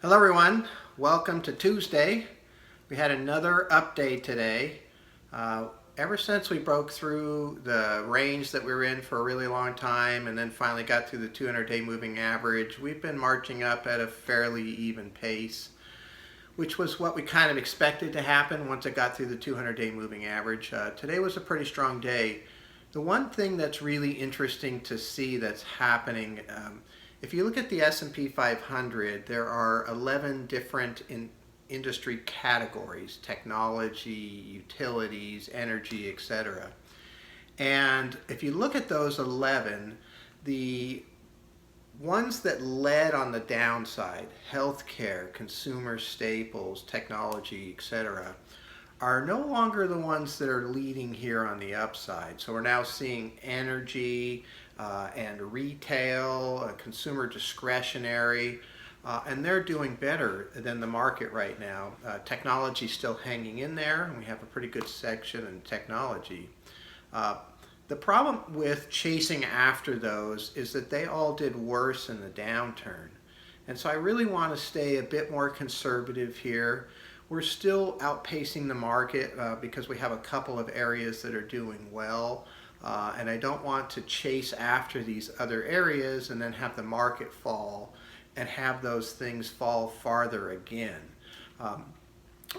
Hello everyone, welcome to Tuesday. We had another update today. Ever since we broke through the range that we were in for a really long time and then finally got through the 200-day moving average, we've been marching up at a fairly even pace, which was what we kind of expected to happen once it got through the 200-day moving average. Today was a pretty strong day. The one thing that's really interesting to see that's happening, if you look at the S&P 500, there are 11 different industry categories: technology, utilities, energy, etc. And if you look at those 11, the ones that led on the downside, healthcare, consumer staples, technology, etc., are no longer the ones that are leading here on the upside. So we're now seeing energy and retail, consumer discretionary, and they're doing better than the market right now. Technology still hanging in there, and we have a pretty good section in technology. The problem with chasing after those is that they all did worse in the downturn. And so I really want to stay a bit more conservative here. We're still outpacing the market because we have a couple of areas that are doing well. And I don't want to chase after these other areas and then have the market fall and have those things fall farther again.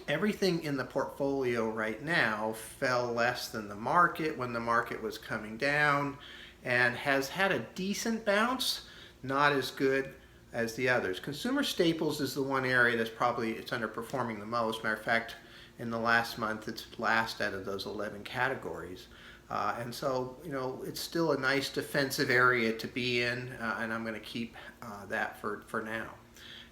Everything in the portfolio right now fell less than the market when the market was coming down and has had a decent bounce, not as good as the others. Consumer staples is the one area that's it's underperforming the most. Matter of fact, in the last month, it's last out of those 11 categories. And so, it's still a nice defensive area to be in, and I'm going to keep that for now.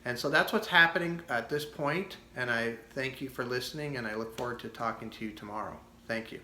And so that's what's happening at this point, and I thank you for listening, and I look forward to talking to you tomorrow. Thank you.